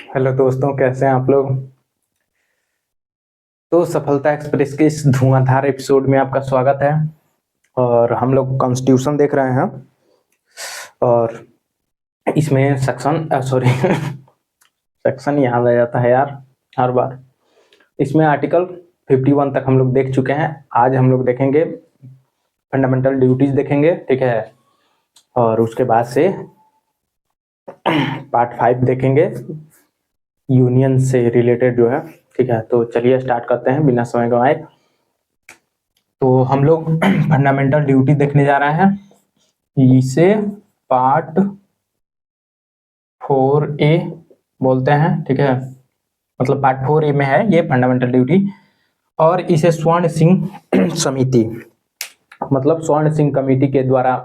Hello दोस्तों, कैसे हैं आप लोग। तो सफलता एक्सप्रेस के इस धुआंधार एपिसोड में आपका स्वागत है। और हम लोग कॉन्स्टिट्यूशन देख रहे हैं। और इसमें सेक्शन सॉरी सेक्शन याद आ जाता है यार हर बार। इसमें आर्टिकल 51 तक हम लोग देख चुके हैं। आज हम लोग देखेंगे फंडामेंटल ड्यूटीज देखेंगे, ठीक है। और उसके बाद से पार्ट 5 देखेंगे, यूनियन से रिलेटेड जो है, ठीक है। तो चलिए स्टार्ट करते हैं बिना समय गंवाए। तो हम लोग फंडामेंटल ड्यूटी देखने जा रहे हैं। इसे पार्ट 4A बोलते हैं, ठीक है। मतलब पार्ट 4A में है ये फंडामेंटल ड्यूटी। और इसे स्वर्ण सिंह समिति, मतलब स्वर्ण सिंह कमेटी के द्वारा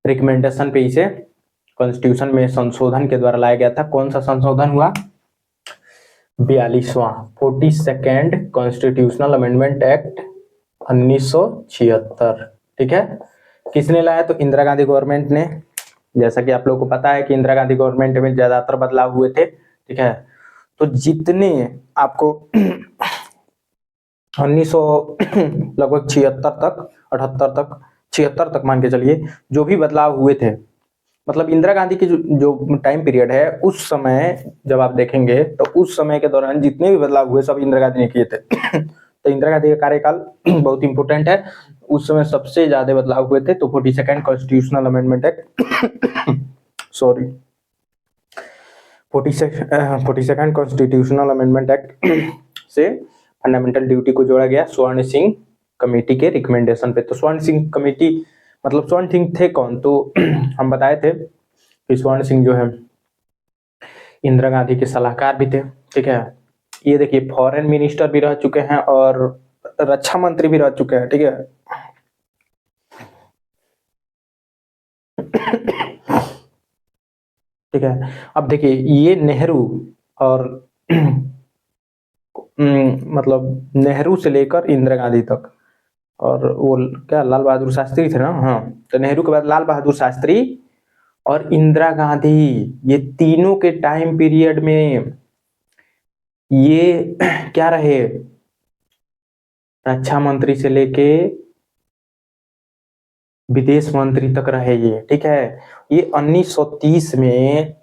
रिकमेंडेशन पे इसे कॉन्स्टिट्यूशन में संशोधन के द्वारा लाया गया था। कौन सा संशोधन हुआ? 42वां 42nd कॉन्स्टिट्यूशनल अमेंडमेंट एक्ट 1976, ठीक है। किसने लाया? तो इंदिरा गांधी गवर्नमेंट ने। जैसा कि आप लोगों को पता है कि इंदिरा गांधी गवर्नमेंट में ज्यादातर बदलाव हुए थे, ठीक है। तो जितने आपको 1900 लगभग 76 तक 78 तक 76 तक मान के चलिए, जो भी बदलाव हुए थे, मतलब इंदिरा गांधी की जो टाइम पीरियड है, उस समय जब आप देखेंगे तो उस समय के दौरान जितने भी बदलाव हुए सब इंदिरा गांधी ने किए थे। तो इंदिरा गांधी का कार्यकाल बहुत इंपॉर्टेंट है। उस समय सबसे ज्यादा बदलाव हुए थे। तो 42nd constitutional amendment act sorry 42nd constitutional amendment act से फंडामेंटल ड्यूटी को जोड़ा गया स्वर्ण सिंह कमेटी के रिकमेंडेशन पे। तो स्वर्ण सिंह कमेटी मतलब स्वर्ण सिंह थे कौन? तो हम बताए थे कि स्वर्ण सिंह जो है इंदिरा गांधी के सलाहकार भी थे, ठीक है। ये देखिए, फॉरेन मिनिस्टर भी रह चुके हैं और रक्षा मंत्री भी रह चुके हैं, ठीक है। ठीक है। अब देखिए, ये नेहरू और मतलब नेहरू से लेकर इंदिरा गांधी तक, और वो क्या लाल बहादुर शास्त्री थे ना, हाँ। तो नेहरू के बाद लाल बहादुर शास्त्री और इंदिरा गांधी, ये तीनों के टाइम पीरियड में ये क्या रहे? रक्षा मंत्री से लेके विदेश मंत्री तक रहे ये, ठीक है। ये 1930 में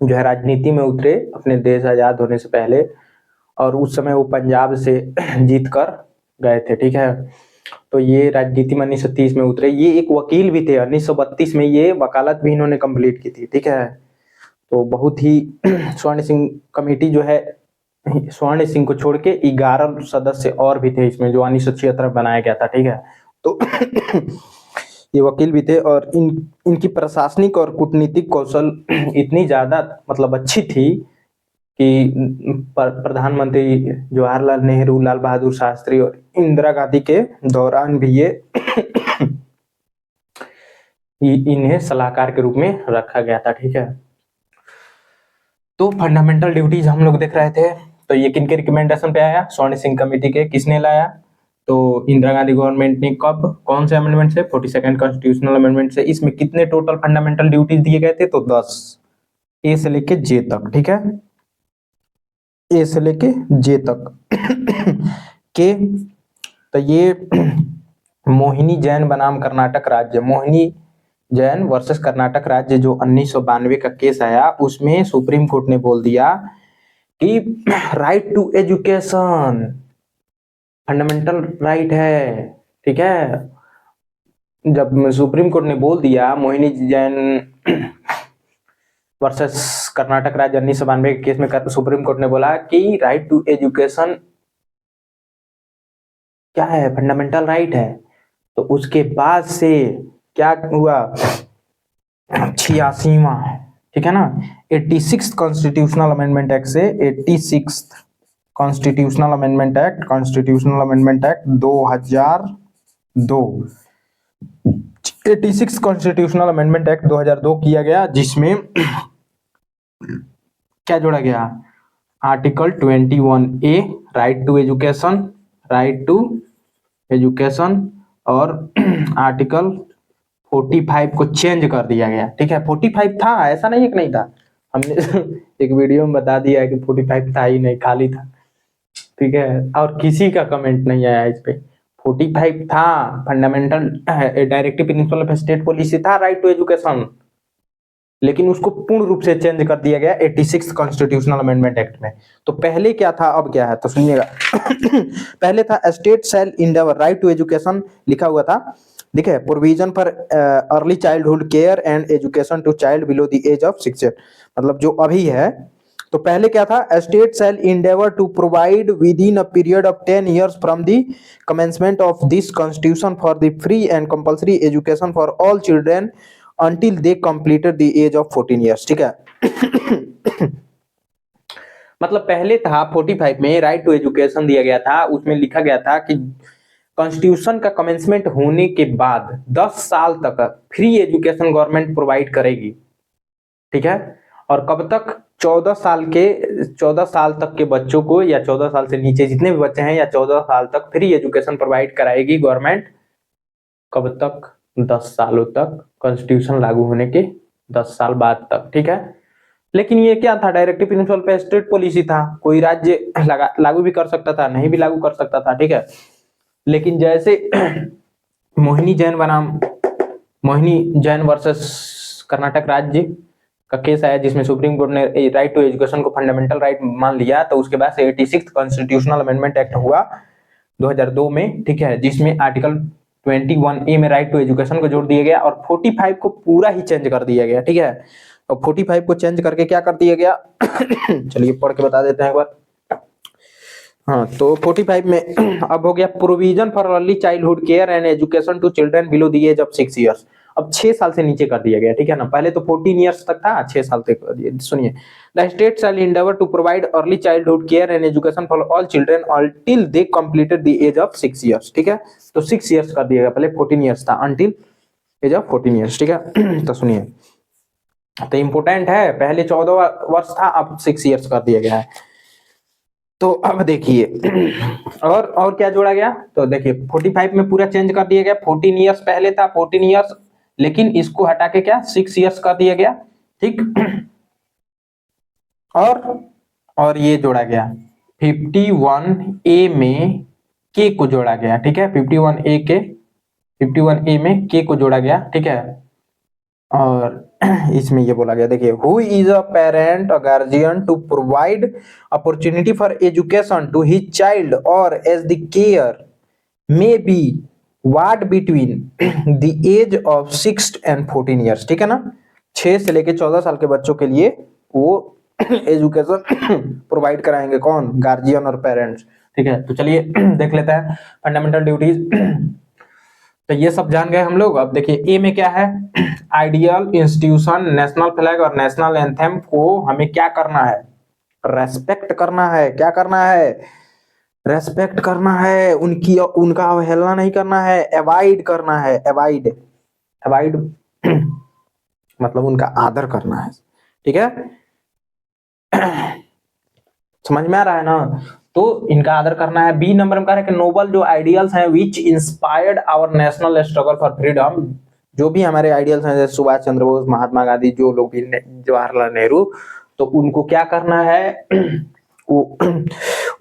जो है राजनीति में उतरे अपने देश आजाद होने से पहले। और उस समय वो पंजाब से जीत कर गए थे, ठीक है। तो ये राजनीति में 1930 में उतरे। ये एक वकील भी थे। 1932 में ये वकालत भी इन्होंने कंप्लीट की थी, ठीक है। तो बहुत ही स्वर्ण सिंह कमेटी जो है, स्वर्ण सिंह को छोड़ के 11 सदस्य और भी थे इसमें, जो 1976 में बनाया गया था, ठीक है। तो ये वकील भी थे और इनकी प्रशासनिक और कूटनीतिक कौशल इतनी ज्यादा मतलब अच्छी थी कि प्रधानमंत्री जवाहरलाल नेहरू, लाल बहादुर शास्त्री और इंदिरा गांधी के दौरान भी ये इन्हें सलाहकार के रूप में रखा गया था, ठीक है। तो फंडामेंटल ड्यूटीज हम लोग देख रहे थे। तो ये किनके रिकमेंडेशन पे आया? स्वर्ण सिंह कमेटी के। किसने लाया? तो इंदिरा गांधी गवर्नमेंट ने। कब? कौन से अमेंडमेंट से? 42nd कॉन्स्टिट्यूशनल अमेंडमेंट से। इसमें कितने टोटल फंडामेंटल ड्यूटीज दिए गए थे? तो 10, ए से लेके जे तक, ठीक है। ए से लेके जे तक के। तो ये मोहिनी जैन बनाम कर्नाटक राज्य, मोहिनी जैन वर्सेस कर्नाटक राज्य, जो 1992 का केस आया, उसमें सुप्रीम कोर्ट ने बोल दिया कि right to education fundamental right है, ठीक है। जब सुप्रीम कोर्ट ने बोल दिया मोहिनी जैन वर्सेस कर्नाटक राज्य 1992 के केस में, सुप्रीम कोर्ट ने बोला कि राइट टू एजुकेशन क्या है? फंडामेंटल राइट है। तो उसके बाद से क्या हुआ? 86वां, ठीक है ना, 86 कॉन्स्टिट्यूशनल अमेंडमेंट एक्ट से 86 constitutional amendment act 2002, 86 constitutional amendment act 2002 किया गया, जिसमें क्या जोड़ा गया? Article 21A right to education, right to education, और आर्टिकल 45 को चेंज कर दिया गया, ठीक है। 45 था, ऐसा नहीं है कि नहीं था। हमने एक वीडियो में बता दिया है कि 45 था ही नहीं, खाली था, ठीक है, और किसी का कमेंट नहीं आया इस पे। 45 था, fundamental directive principle of state policy था, राइट टू एजुकेशन, लेकिन उसको पूर्ण रूप से चेंज कर दिया गया 86 कॉन्स्टिट्यूशनल अमेंडमेंट एक्ट में। तो पहले क्या था, अब क्या है, तो सुनिएगा। पहले था state shall endeavour right to education, लिखा हुआ था, देखिए, provision for early childhood care and education to child below the age of 6 year, मतलब जो अभी है। तो पहले क्या था, state shall endeavour to provide within a period of 10 years from the commencement of this constitution for the free and compulsory education for all children until they completed the age of 14 years, ठीक है। मतलब पहले था 45 में right to education दिया गया था, उसमें लिखा गया था कि कॉन्स्टिट्यूशन का कमेंसमेंट होने के बाद 10 साल तक फ्री एजुकेशन गवर्नमेंट प्रोवाइड करेगी, ठीक है, और कब तक, 14 साल तक के बच्चों को, या 14 साल से नीचे जितने भी बच्चे हैं, या 14 साल तक फ्री एजुकेशन प्रोवाइड कराएगी गवर्नमेंट। कब तक, 10 सालों तक, कॉन्स्टिट्यूशन लागू होने के 10 साल बाद तक, ठीक है। लेकिन ये क्या था, डायरेक्टिव प्रिंसिपल पे स्टेट पॉलिसी था, कोई राज्य लागू भी कर सकता था, नहीं भी लागू कर सकता था, ठीक है। लेकिन जैसे मोहिनी जैन बनाम मोहिनी जैन वर्सेस कर्नाटक राज्य का केस आया, जिसमें सुप्रीम कोर्ट ने राइट टू एजुकेशन को फंडामेंटल राइट मान लिया, तो उसके बाद से 86 कॉन्स्टिट्यूशनल अमेंडमेंट एक्ट हुआ 2002 में, ठीक है, जिसमें आर्टिकल 21A में राइट टू एजुकेशन को जोड़ दिया गया और 45 को पूरा ही चेंज कर दिया गया, ठीक है। और 45 को चेंज करके क्या कर दिया गया, चलिए पढ़ के बता देते हैं एक बार। हाँ, तो 45 में अब हो गया provision for early childhood care and education to children below the age of 6 years, अब 6 साल से नीचे कर दिया गया, ठीक है ना। पहले तो 14 years तक था, 6 साल तक कर दिया। सुनिए, the state shall endeavour to provide early childhood care and education for all children until they completed the age of 6 years, ठीक है। तो 6 years कर दिया गया, पहले 14 years था, until एज ऑफ 14 years, ठीक है। तो सुनिए, तो इंपोर्टेंट है, पहले 14 वर्ष था, अब 6 years कर दिया गया है। तो अब देखिए, और क्या जोड़ा गया, तो देखिए 45 में पूरा चेंज कर दिया गया, 14 years पहले था, 14 years, लेकिन इसको हटा के क्या 6 years कर दिया गया, ठीक। और ये जोड़ा गया 51A में के को जोड़ा गया, ठीक है, 51A में के को जोड़ा गया, ठीक है। और इसमें ये बोला गया, देखिए, हु इज अ पेरेंट और guardian to provide opportunity for education to his child और as the case may be ward between the age of 6 and 14 years, ठीक है ना। 6 से लेके 14 साल के बच्चों के लिए वो एजुकेशन प्रोवाइड कराएंगे, कौन, गार्जियन और पेरेंट्स, ठीक है। तो चलिए देख लेते हैं फंडामेंटल ड्यूटीज। तो ये सब जान गए हम लोग। अब देखिए ए में क्या है, आइडियल इंस्टीट्यूशन, नेशनल फ्लैग और नेशनल एंथेम को हमें क्या करना है, रेस्पेक्ट करना है। क्या करना है, रेस्पेक्ट करना है, उनका अवहेलना नहीं करना है, अवॉइड करना है, अवॉइड मतलब उनका आदर करना है, ठीक है। समझ में आ रहा है ना। तो इनका आदर करना है। बी नंबर में कह रहा है कि नोबल जो आइडियल्स हैं which inspired our national struggle for freedom, जो भी हमारे आइडियल्स हैं जैसे सुभाष चंद्र बोस, महात्मा गांधी, जो लोग भी, जवाहरलाल नेहरू, तो उनको क्या करना है,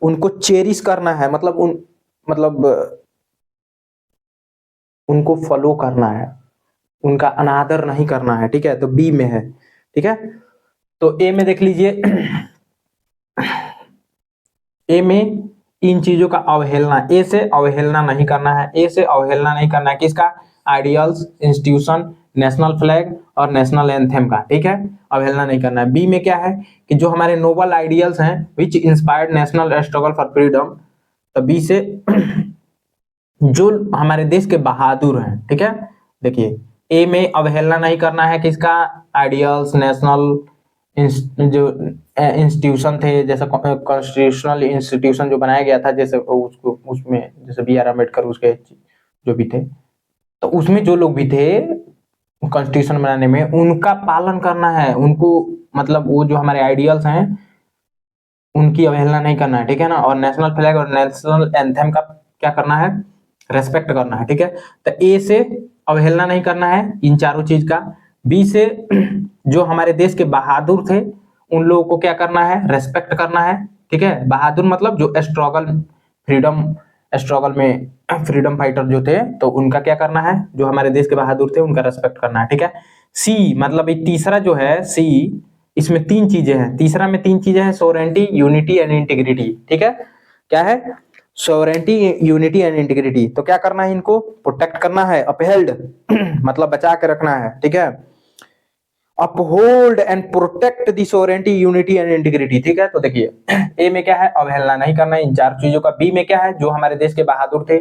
उनको चेरिश करना है, मतलब उनको फॉलो करना है, उनका अनादर नहीं करना है, ठीक है। तो बी में है, ठीक है। तो ए में देख लीजिए, ए में इन चीजों का अवहेलना, ए से अवहेलना नहीं करना है, ए से अवहेलना नहीं करना है किसका, आइडियल्स, इंस्टीट्यूशन, नेशनल फ्लैग और नेशनल एंथेम का, ठीक है, अवहेलना नहीं करना है। बी में क्या है कि जो हमारे नोबल आइडियल्स हैं which inspired national struggle for freedom, तो बी से जो हमारे देश के बहादुर हैं, ठीक है। देखिए ए में अवहेलना नहीं करना है किसका, आइडियल्स, नेशनल जो इंस्टीट्यूशन थे, जैसे कॉन्स्टिट्यूशनल इंस्टीट्यूशन जो बनाया गया था, जैसे उसको उसमें जैसे बी आर अम्बेडकर उसके जो भी थे, तो उसमें जो लोग भी थे कॉन्स्टिट्यूशन बनाने में, उनका पालन करना है, उनको मतलब वो जो हमारे आइडियल्स हैं उनकी अवहेलना नहीं करना है, ठीक है ना। और नेशनल फ्लैग और नेशनल एंथम का क्या करना है, रेस्पेक्ट करना है, ठीक है। तो ए से अवहेलना नहीं करना है इन चारों चीज का, बी से जो हमारे देश के बहादुर थे उन लोगों को क्या करना है, रेस्पेक्ट करना है, ठीक है। बहादुर मतलब जो स्ट्रगल में फ्रीडम फाइटर जो थे, तो उनका क्या करना है, जो हमारे देश के बहादुर थे उनका रेस्पेक्ट करना है, ठीक है। सी मतलब ये तीसरा जो है सी, इसमें तीन चीजें हैं, तीसरा में तीन चीजें हैं, सोवरेनिटी, यूनिटी एंड इंटीग्रिटी, ठीक है। क्या है, सोवरेनिटी, यूनिटी एंड इंटीग्रिटी। तो क्या करना है, इनको प्रोटेक्ट करना है, अपहेल्ड मतलब बचा के रखना है, ठीक है। Uphold and protect the sovereignty, unity and integrity, ठीक है। तो देखिए ए में क्या है, अवहेलना नहीं करना है इन चार चीजों का। बी में क्या है, जो हमारे देश के बहादुर थे,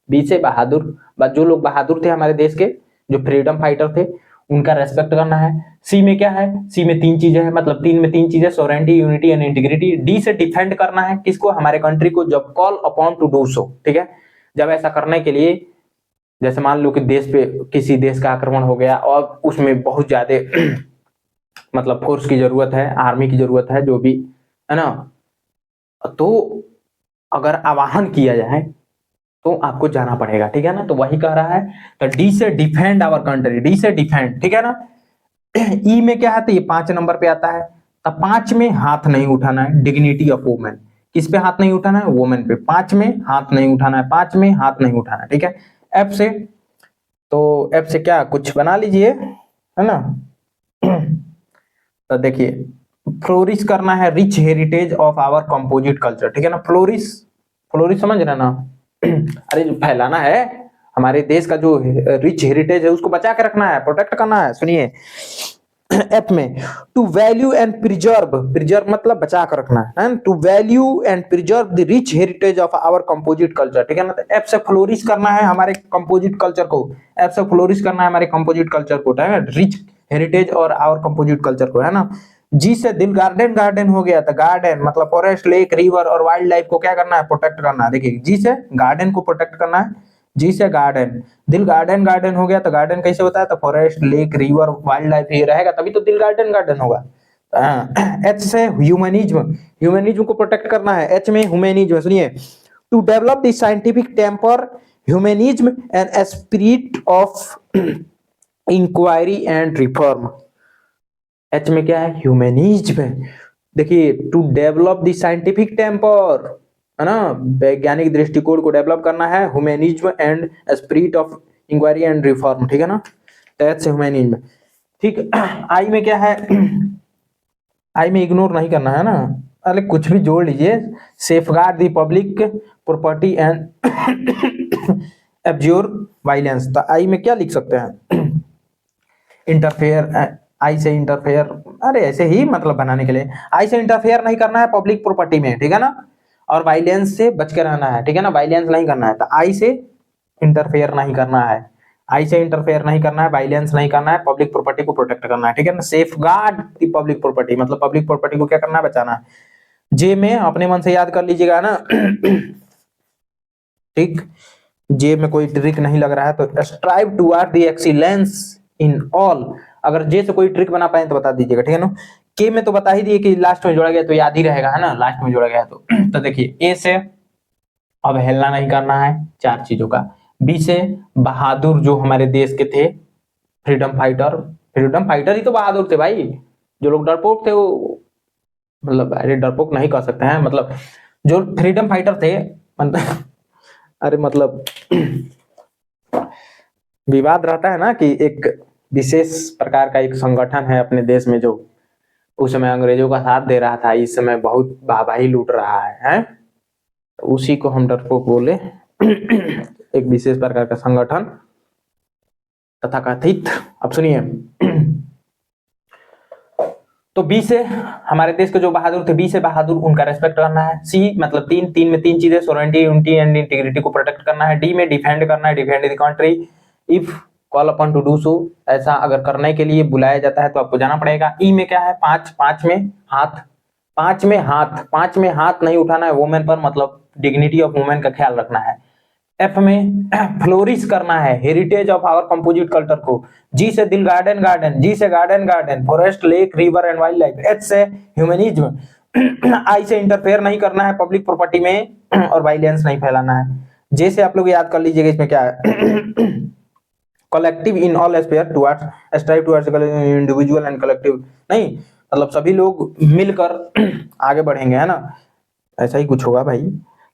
बी से बहादुर, जो लोग बहादुर थे हमारे देश के, जो फ्रीडम फाइटर थे, उनका रेस्पेक्ट करना है। सी में क्या है, सी में तीन चीजें हैं, मतलब तीन में तीन चीजें, sovereignty, unity and integrity. D से डिफेंड करना है किसको, हमारे कंट्री को, जब call upon two do so, ठीक है। जब ऐसा करने के लिए, जैसे मान लो कि देश पे किसी देश का आक्रमण हो गया और उसमें बहुत ज्यादा मतलब फोर्स की जरूरत है, आर्मी की जरूरत है, जो भी है ना, तो अगर आवाहन किया जाए तो आपको जाना पड़ेगा, ठीक है ना। तो वही कह रहा है, तो डी से डिफेंड आवर कंट्री, डी से डिफेंड, ठीक है ना। ई में क्या है, तो ये 5 नंबर पे आता है। तब 5 में हाथ नहीं उठाना है, डिग्निटी ऑफ वुमेन, किस पे हाथ नहीं उठाना है, वुमेन पे। 5 में हाथ नहीं उठाना है, 5 में हाथ नहीं उठाना है, ठीक है। एफ से, तो एफ से क्या कुछ बना लीजिए, है ना। तो देखिए, फ्लोरिश करना है, rich heritage of our composite culture, ठीक है ना। फ्लोरिश, फ्लोरिश समझ रहे ना अरे जो फैलाना है, हमारे देश का जो रिच हेरिटेज है उसको बचा के रखना है, प्रोटेक्ट करना है। सुनिए एफ में, to value and preserve, preserve मतलब बचा कर रखना है, to value and preserve the rich heritage of our composite culture, ठीक है ना। तो एफ से फ्लोरिश करना है हमारे कंपोजिट कल्चर को, एफ से फ्लोरिश करना है हमारे कंपोजिट कल्चर को, है रिच हेरिटेज और आवर कंपोजिट कल्चर को, है ना। जी से दिल, गार्डन, गार्डन हो गया, तो गार्डन मतलब फॉरेस्ट, लेक, रिवर और वाइल्ड लाइफ को क्या करना है, प्रोटेक्ट करना है। देखिए जी से गार्डन को प्रोटेक्ट करना है, जी से गार्डन, दिल गार्डन, गार्डन हो गया, तो गार्डन कैसे होता है, तो forest, lake, river, wildlife ये रहेगा तभी तो दिल गार्डन गार्डन होगा। एच से ह्यूमनिज्म, ह्यूमनिज्म को प्रोटेक्ट करना है, एच में ह्यूमनिज्म। सुनिए, to develop the scientific temper, humanism and spirit of inquiry and reform. H में क्या है, ह्यूमनिज्म। देखिए, to develop the scientific temper, है ना, वैज्ञानिक दृष्टिकोण को डेवलप करना है, humanism and spirit of inquiry and reform, ठीक है ना। एच से ह्यूमनिज्म, ठीक। आई में क्या है, आई में इग्नोर नहीं करना है ना, अरे कुछ भी जोड़ लीजिए, safeguard the public property and abjure violence. तो आई में क्या लिख सकते हैं, इंटरफेयर, आई से इंटरफेयर, अरे ऐसे ही मतलब बनाने के लिए, आई से इंटरफेयर नहीं करना है पब्लिक प्रॉपर्टी में, ठीक है ना, और वायलेंस से बच के रहना है, ठीक है ना, वायलेंस नहीं करना है। तो आई से इंटरफेयर नहीं करना है, आई से इंटरफेयर नहीं करना है, वायलेंस नहीं करना है, पब्लिक प्रॉपर्टी को प्रोटेक्ट करना है, ठीक है ना। सेफ गार्ड दी पब्लिक प्रॉपर्टी मतलब पब्लिक प्रॉपर्टी को क्या करना है, बचाना है। जे में अपने मन से याद कर लीजिएगा ना ठीक, जे में कोई ट्रिक नहीं लग रहा है तो strive toward the excellence in all, अगर जे से कोई ट्रिक बना पाए तो बता दीजिएगा, ठीक है ना। के में तो बता ही दिए कि लास्ट में जोड़ा गया तो याद ही रहेगा, है ना, लास्ट में जोड़ा गया तो देखिए, ए से अवहेलना नहीं करना है चार चीजों का, बी से बहादुर जो हमारे देश के थे, फ्रीडम फाइटर, फ्रीडम फाइटर ही तो बहादुर थे भाई, जो लोग डरपोक थे वो, मतलब अरे डरपोक नहीं कह सकते हैं, मतलब जो फ्रीडम फाइटर थे, मतलब अरे मतलब विवाद रहता है ना कि एक विशेष प्रकार का एक संगठन है अपने देश में जो उस समय अंग्रेजों का साथ दे रहा था, इस समय बहुत वाहवाही लूट रहा है? तो उसी को हम डरपोक बोले एक विशेष प्रकार का संगठन तथाकथित। अब सुनिए तो बी से हमारे देश के जो बहादुर थे, बी से बहादुर, उनका रेस्पेक्ट करना है। सी मतलब तीन, तीन में तीन चीजें, सोवरेनिटी, यूनिटी एंड इंटीग्रिटी को प्रोटेक्ट करना है। डी में डिफेंड करना है, defend the country if call upon two do so, ऐसा अगर करने के लिए बुलाया जाता है तो आपको जाना पड़ेगा। ई में क्या है, पांच, पांच में हाथ, पांच में हाथ, पांच में हाथ नहीं उठाना है वुमेन पर, मतलब डिग्निटी ऑफ वुमेन का ख्याल रखना है। एफ में फ्लोरिश करना है, heritage of our composite culture को। जी से दिल, गार्डन, गार्डन, जी से garden, garden, forest, lake, river and wildlife. H से ह्यूमनिज्म आई से इंटरफेयर नहीं करना है पब्लिक प्रॉपर्टी में और वायलेंस नहीं फैलाना है। जे से आप लोग याद कर लीजिएगा, इसमें क्या है collective in all aspire towards, strive towards individual and collective, नहीं मतलब सभी लोग मिलकर आगे बढ़ेंगे, है ना, ऐसा ही कुछ होगा भाई।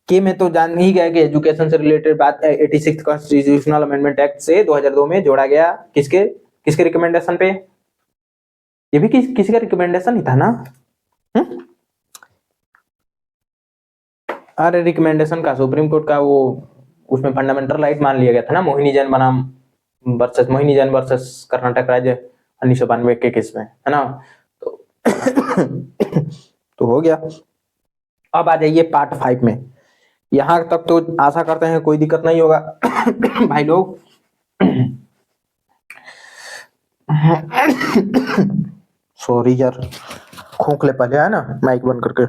के में तो जान ही गया कि एजुकेशन से रिलेटेड बात 86 कॉन्स्टिट्यूशनल अमेंडमेंट एक्ट से 2002 में जोड़ा गया, किसके किसके रिकमेंडेशन पे, ये भी किसी का रिकमेंडेशन ही था ना। अरे रिकमेंडेशन का सुप्रीम कोर्ट का, वो उसमें फंडामेंटल राइट मान लिया गया था ना, मोहिनी जैन बनाम मोहिनी जैन वर्सेस कर्नाटक राज्य 1992 के केस में, है ना। तो तो हो गया। अब आ जाइए पार्ट 5 में। यहां तक तो आशा करते हैं कोई दिक्कत नहीं होगा भाई लोग। सॉरी यार, खोखले पहले है ना, माइक बंद करके।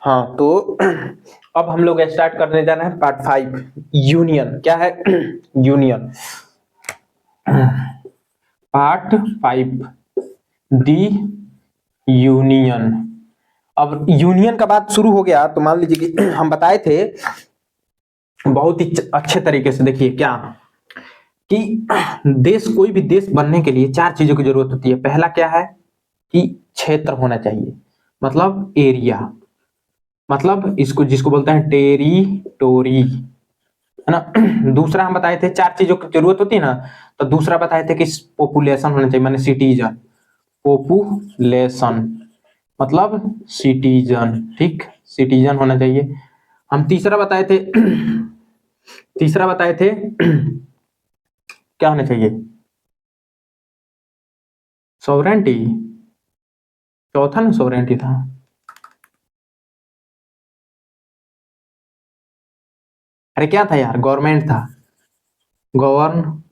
हाँ तो अब हम लोग स्टार्ट करने जा रहे हैं पार्ट 5, यूनियन। क्या है यूनियन? Part 5 the union. अब यूनियन का बात शुरू हो गया तो मान लीजिए कि हम बताए थे बहुत ही अच्छे तरीके से। देखिए क्या कि देश, कोई भी देश बनने के लिए 4 चीजों की जरूरत होती है। पहला क्या है कि क्षेत्र होना चाहिए, मतलब एरिया, मतलब इसको जिसको बोलते हैं टेरिटोरी, है ना। दूसरा हम बताए थे 4 चीजों की जरूरत होती है ना, तो दूसरा बताए थे कि पॉपुलेशन होना चाहिए, माने सिटीजन, पॉपुलेशन मतलब सिटीजन, ठीक, सिटीजन होना चाहिए। हम तीसरा बताए थे क्या होना चाहिए, सॉवरेंटी। चौथा ना सॉवरेंटी था, अरे क्या था यार, गवर्नमेंट था, गवर्नमेंट,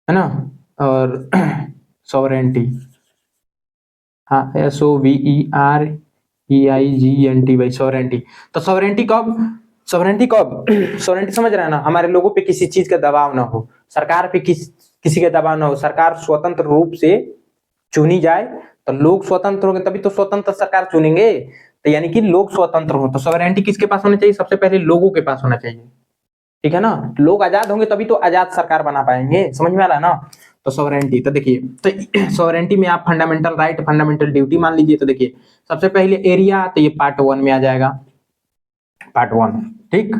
है ना। और सॉवरेंटी, हाँ, SOVEREIGNT भाई, सॉवरेंटी। तो सॉवरेंटी कब सॉवरेंटी समझ रहे हैं ना, हमारे लोगों पे किसी चीज का दबाव ना हो, सरकार पे किसी का दबाव ना हो, सरकार स्वतंत्र रूप से चुनी जाए। तो लोग स्वतंत्र होंगे तभी तो स्वतंत्र सरकार चुनेंगे। तो यानी कि लोग स्वतंत्र हो, तो सॉवरेंटी किसके पास होनी चाहिए, सबसे पहले लोगों के पास होना चाहिए, ठीक है ना। लोग आजाद होंगे तभी तो आजाद सरकार बना पाएंगे, समझ में आ रहा है ना। तो सॉवरेंटी, तो देखिए, तो सॉवरेंटी में आप फंडामेंटल राइट, फंडामेंटल ड्यूटी मान लीजिए। तो देखिए सबसे पहले एरिया, तो ये पार्ट 1 में आ जाएगा, पार्ट 1, ठीक,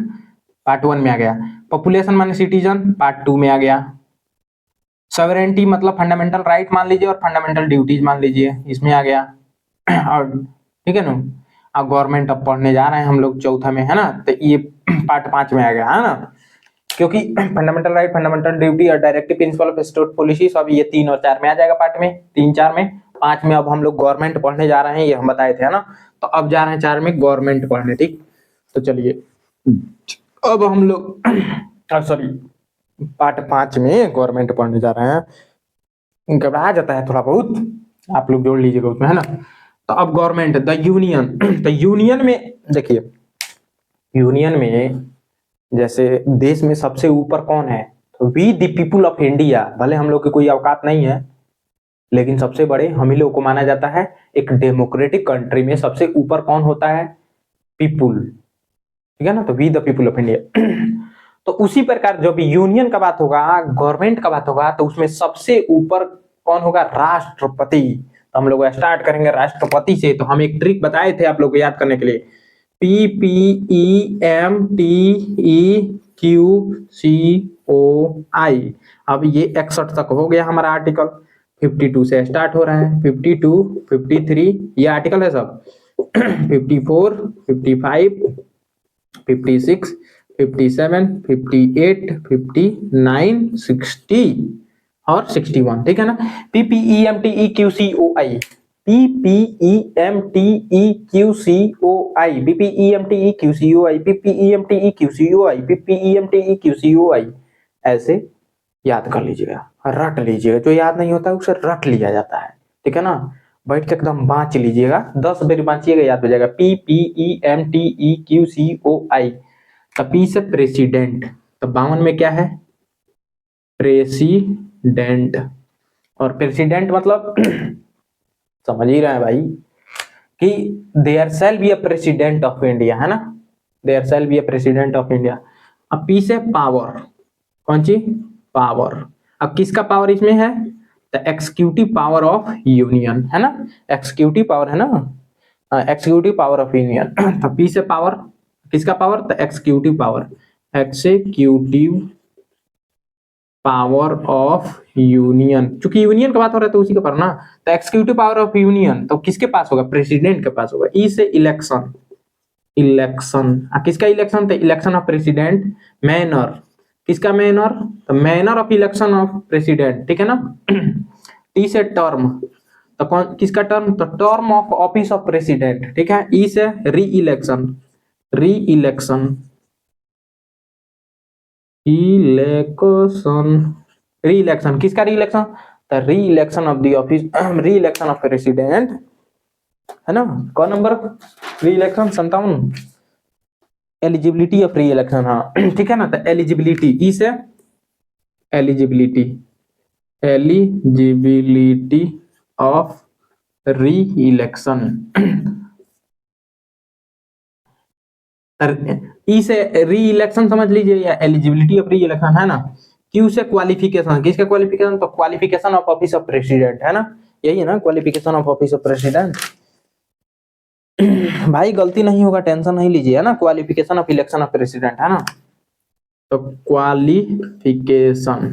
पार्ट 1 में आ गया। पॉपुलेशन माने सिटीजन, पार्ट 2 में आ गया। सॉवरेंटी मतलब फंडामेंटल राइट मान लीजिए और फंडामेंटल ड्यूटीज मान लीजिए, इसमें आ गया। और ठीक है ना। अब गवर्नमेंट अब पढ़ने जा रहे हैं हम लोग चौथा में, है ना, तो ये पार्ट 5 में आ गया, है ना। क्योंकि फंडामेंटल राइट, फंडामेंटल ड्यूटी और directive principle of state policy, सब ये 3 और 4 में आ जाएगा, पार्ट में 3 4 में। 5 में अब हम लोग गवर्नमेंट पढ़ने जा रहे हैं, ये हम बताए थे, है ना। तो अब जा रहे हैं 4 में गवर्नमेंट पढ़ने, ठीक। तो चलिए अब हम लोग सॉरी, पार्ट 5 में गवर्नमेंट पढ़ने जा रहे हैं। घबरा जाता है थोड़ा बहुत, आप लोग जोड़ लीजिएगा उसमें, है ना। तो अब गवर्नमेंट, द यूनियन। तो यूनियन में देखिए, यूनियन में जैसे देश में सबसे ऊपर कौन है, तो we the people of India. भले हम लोग की कोई औकात नहीं है, लेकिन सबसे बड़े हम ही लोग को माना जाता है। एक डेमोक्रेटिक कंट्री में सबसे ऊपर कौन होता है, पीपुल, ठीक है ना। तो we the people of India. तो उसी प्रकार जब यूनियन का बात होगा, गवर्नमेंट का बात होगा, तो उसमें सबसे ऊपर कौन होगा, राष्ट्रपति। तो हम लोग स्टार्ट करेंगे राष्ट्रपति से। तो हम एक ट्रिक बताए थे आप लोग को याद करने के लिए, PPEMTEQCOI। अब ये 61 तक हो गया हमारा आर्टिकल, 52 से स्टार्ट हो रहा है, 52 53 ये आर्टिकल है सब। 54 55 56 57 58 59 60 और 61, ठीक है ना। PPEMTEQCOI, PPEMTEQCOI, PPEMTEQCOI, PPEMTEQCOI, PPEMTEQCOI, ऐसे याद कर लीजिएगा, रट लीजिएगा। जो याद नहीं होता है उसे रट लिया जाता है, ठीक है ना। बैठ के एकदम बाँच लीजिएगा, 10 बार बाँचिएगा, याद हो जाएगा। PPEMTEQCOI। तो पी से प्रेसिडेंट, तो 52 में क्या है? प्रेसिडेंट। और प्रेसिडेंट मतलब समझ ही रहे हैं भाई कि there shall be a president of India, है ना, there shall be a president of India. अब पी से पावर, कौन सी? पावर। अब किसका पावर इसमें है? The executive power of union, है ना, एक्सिक्यूटिव पावर है ना, एक्सिक्यूटिव पावर ऑफ यूनियन। तो पी से पावर, किसका power? The executive power, executive power of union. चूंकि यूनियन का बात हो रहा है तो उसी के पास ना, तो एक्सिक्यूटिव पावर ऑफ यूनियन तो किसके पास होगा? प्रेसिडेंट के पास होगा। ई से इलेक्शन, इलेक्शन, किसका इलेक्शन? तो इलेक्शन ऑफ प्रेसिडेंट। मैनर, किसका मैनर? तो manner of election of president, ठीक है ना। टी से टर्म, तो कौन, किसका टर्म? तो term of office of president, ठीक है। ई से री इलेक्शन, री इलेक्शन, इलेक्शन, री इलेक्शन, किसका री इलेक्शन? तो reelection of the office, reelection of president, है ना। कौन number? Reelection 57। Eligibility of reelection, हाँ ठीक है ना। तो एलिजिबिलिटी, ई से eligibility, eligibility of reelection. E से री इलेक्शन समझ लीजिए, या एलिजिबिलिटी ऑफ री इलेक्शन, है ना। क्यू से क्वालिफिकेशन, किसका क्वालिफिकेशन? तो qualification of office of president, है ना, यही है ना qualification of office of president. भाई गलती नहीं होगा, टेंशन नहीं लीजिए, है ना। Qualification of election of president, है ना। तो qualification,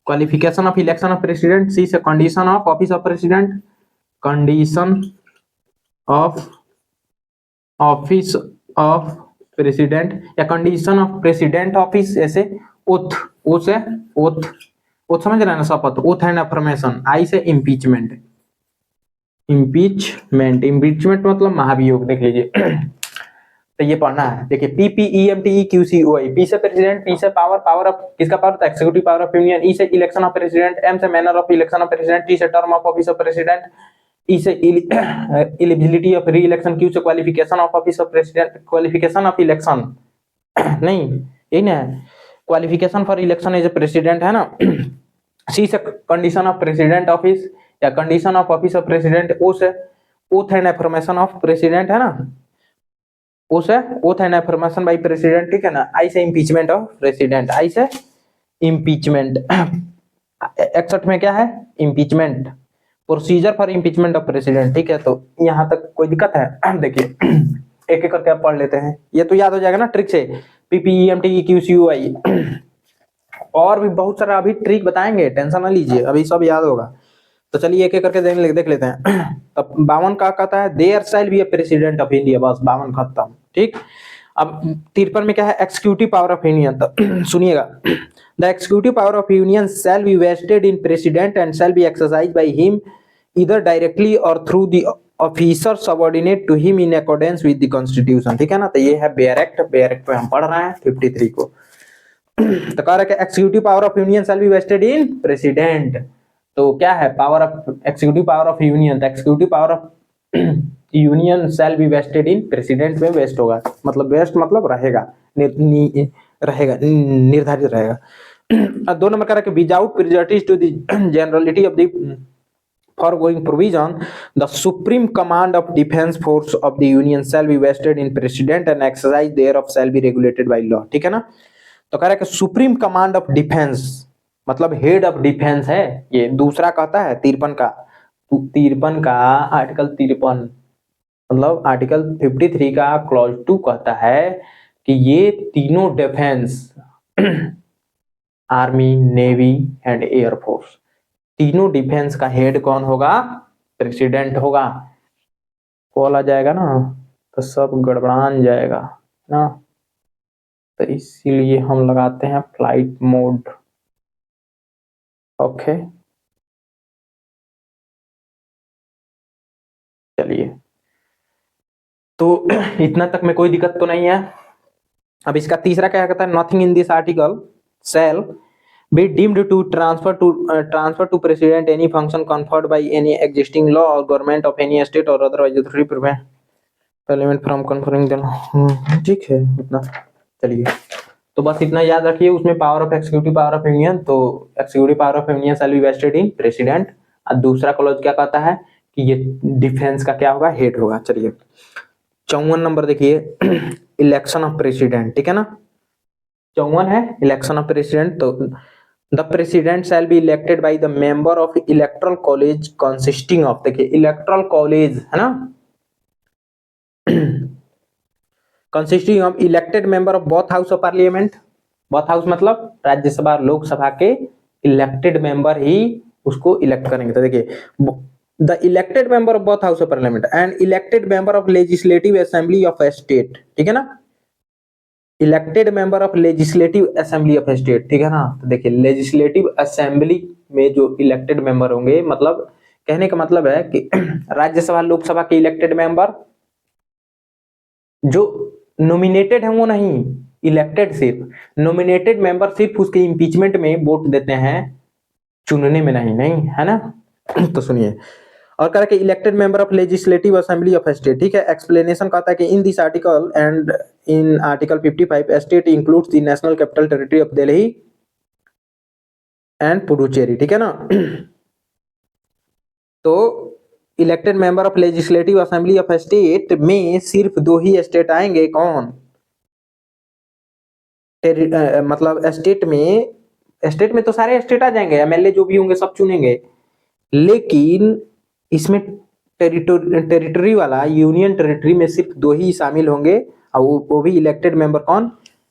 qualification of election of president. C से condition of office of president, condition of office of president, या कंडीशन ऑफ प्रेसिडेंट ऑफिस, ऐसे ओथ, ओ से ओथ, ओथ समझ रहे हैं ना, शपथ, ओथ एंड अफर्मेशन। आई से इम्पीचमेंट, इम्पीचमेंट, इम्पीचमेंट मतलब महाभियोग, देख लीजिए। तो ये पढ़ना है, देखिए PPEMTEQCOI। पी से प्रेसिडेंट, पी से पावर, पावर ऑफ किसका पावर? तो executive power of union. E से इलेक्शन ऑफ प्रेसिडेंट, एम से manner of election of president, T से term of office of president, E से eligibility of reelection, Q से qualification of office of president, qualification of election नहीं, यही ना, qualification for election as a president, है ना। C से condition of president office, या condition of office of president. O से oath and affirmation of president, है ना, ओ से oath and affirmation by president, ठीक है ना। आई से इम्पीचमेंट ऑफ प्रेसिडेंट, आई से इम्पीचमेंट। 61 में क्या है? Impeachment, procedure for impeachment of president, ठीक है। तो यहाँ तक कोई दिक्कत है? देखिए एक एक करके आप पढ़ लेते हैं, ये तो याद हो जाएगा ना ट्रिक से। PPEMTEQCOI। और भी बहुत सारा अभी ट्रिक बताएंगे, टेंशन ना लीजिए, अभी सब याद होगा। तो चलिए एक एक करके देख लेते हैं। तब 52 का कहता है there shall be a president of India, बस 52 खत्म, ठीक। अब 53 में क्या है? Executive power of union. तो सुनिएगा, the executive power of union shall be vested in president and shall be exercised by him either directly or through the officer subordinate to him in accordance with the constitution, ठीक है ना। तो ये है bare act, bare act पे हम पढ़ रहे हैं 53 को। तो कह रहा है कि executive power of union shall be vested in president. तो क्या है? Power of executive power of union, executive power of union shall be vested in president में वेस्ट होगा, मतलब वेस्ट मतलब रहेगा, रहेगा, निर्धारित रहेगा। 2 नंबर का without prejudice to the generality of the foregoing provision, the supreme command of defense force of the union shall be vested in president and exercise thereof shall be regulated by law, ठीक है ना। तो कह रहा है कि supreme command of defence मतलब head of defence है ये। दूसरा कहता है 53 का, 53 का आर्टिकल 53 मतलब आर्टिकल 53 का क्लॉज 2 कहता है कि ये तीनों defence army, navy and air force, तीनों डिफेंस का हेड कौन होगा? प्रेसिडेंट होगा। कॉल आ जाएगा ना तो सब गड़बड़ान जाएगा ना, तो इसीलिए हम लगाते हैं फ्लाइट मोड। ओके चलिए, तो इतना तक में कोई दिक्कत तो नहीं है। अब इसका तीसरा क्या कहता है? Nothing in this article shall be deemed to transfer to president any function conferred by any existing law or government of any state or otherwise authority prevent parliament from conferring them। ठीक है इतना। चलिए तो बस इतना याद रखिए, उसमें power of executive power of union, तो executive power of union shall be vested in president. और दूसरा क्लॉज क्या कहता है कि ये डिफेंस का क्या होगा, हेड होगा। चलिए 54 नंबर देखिए, इलेक्शन ऑफ प्रेसिडेंट, ठीक है ना। 54 है इलेक्शन ऑफ प्रेसिडेंट। तो the president shall be elected by the member of electoral college consisting of, देखिए इलेक्टोरल कॉलेज है ना, consisting of elected member of both house of parliament. Both house मतलब राज्यसभा लोकसभा के इलेक्टेड मेंबर ही उसको elect करेंगे। तो देखिए the elected member of both house of parliament and elected member of legislative assembly of A state, ठीक है ना, elected member of legislative assembly of state, ठीक है ना। तो देखिए लेजिस्लेटिव असेंबली में जो इलेक्टेड मेंबर होंगे, मतलब कहने का मतलब है कि राज्यसभा लोकसभा के इलेक्टेड मेंबर जो नॉमिनेटेड है वो नहीं, इलेक्टेड सिर्फ, नॉमिनेटेड मेंबर सिर्फ उसके इम्पीचमेंट में वोट देते हैं, चुनने में नहीं, नहीं है ना। तो सुनिए और कह रहा है कि elected member of legislative assembly of state, ठीक है। एक्सप्लेनेशन कहता है कि इन this article and in article 55 state includes the national capital territory of Delhi and Puducherry, ठीक है ना। तो elected member of legislative assembly of state में सिर्फ 2 ही स्टेट आएंगे, कौन, मतलब स्टेट में तो सारे स्टेट आ जाएंगे, एमएलए जो भी होंगे सब चुनेंगे, लेकिन इसमें टेरिटरी वाला यूनियन टेरिटरी में सिर्फ 2 ही शामिल होंगे, और वो भी इलेक्टेड मेंबर कौन,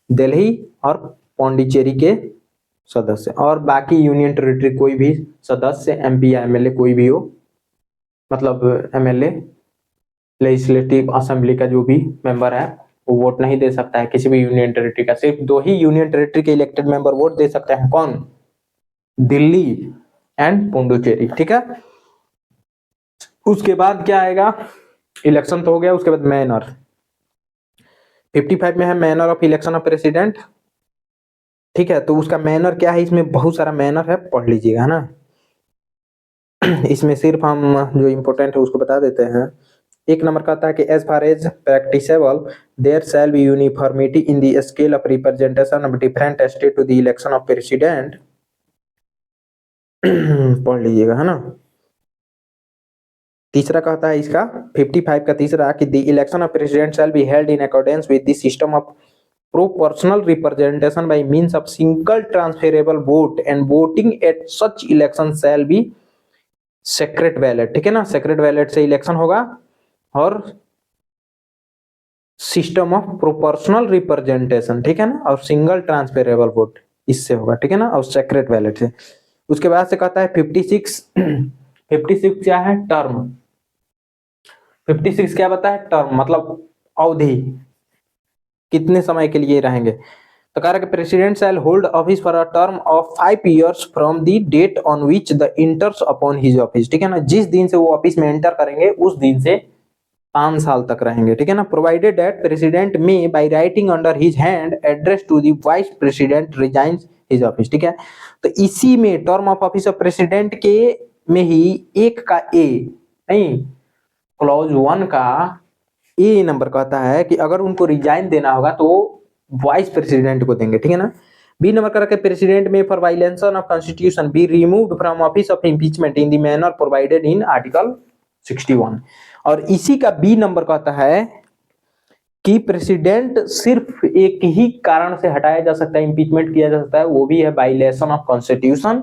दिल्ली और पौंडीचेरी के सदस्य, और बाकी यूनियन टेरिटरी कोई भी सदस्य एमपी या एमएलए कोई भी हो, मतलब एमएलए लेजिस्लेटिव असेंबली का जो भी मेंबर है वो वोट नहीं दे सकता है किसी भी यूनियन टेरिटरी का, सिर्फ 2 ही यूनियन टेरिटरी के इलेक्टेड मेंबर वोट दे सकते हैं, कौन, दिल्ली एंड पुडुचेरी, ठीक है। उसके बाद क्या आएगा, इलेक्शन तो हो गया, उसके बाद मैनर 55 में है manner of election of president, ठीक है। तो उसका मैनर क्या है, इसमें बहुत सारा मैनर है, पढ़ लीजिएगा, है ना। इसमें सिर्फ हम जो इम्पोर्टेंट है उसको बता देते हैं। एक नंबर कहता है कि as far as practicable there shall be uniformity in the scale of representation of different state to the election of president, पढ़ लीजिएगा, है ना। तीसरा कहता है इसका 55 का तीसरा कि the election of president shall be held in accordance with the system of proportional representation by means of single transferable vote and voting at such election shall be secret ballot, ठीक है ना। secret ballot से election होगा और system of proportional representation, ठीक है ना, और सिंगल ट्रांसफरेबल वोट इससे होगा, ठीक है ना, और सेक्रेट बैलेट से। उसके बाद से कहता है 56 क्या है, टर्म। 56 क्या बताया, टर्म मतलब अवधि, कितने समय के लिए रहेंगे। तो कह रहा है कि president shall hold office for a term of 5 years from the date on which the enters upon his office, ठीक है ना, जिस दिन से वो ऑफिस में एंटर करेंगे उस दिन से 5 साल तक रहेंगे, ठीक है ना। Provided that president may by writing under his hand address to the vice president resigns his office, ठीक है। तो इसी में term of office of president के में ही एक का ए नहीं, क्लॉज 1 का ए नंबर कहता है कि अगर उनको रिजाइन देना होगा तो वाइस प्रेसिडेंट को देंगे, ठीक है ना। बी नंबर का प्रेसिडेंट में for violation of constitution be removed from office of impeachment in the manner provided in article 61। और इसी का बी नंबर कहता है कि प्रेसिडेंट सिर्फ एक ही कारण से हटाया जा सकता है, इम्पीचमेंट किया जा सकता है, वो भी है वायलेशन ऑफ कॉन्स्टिट्यूशन,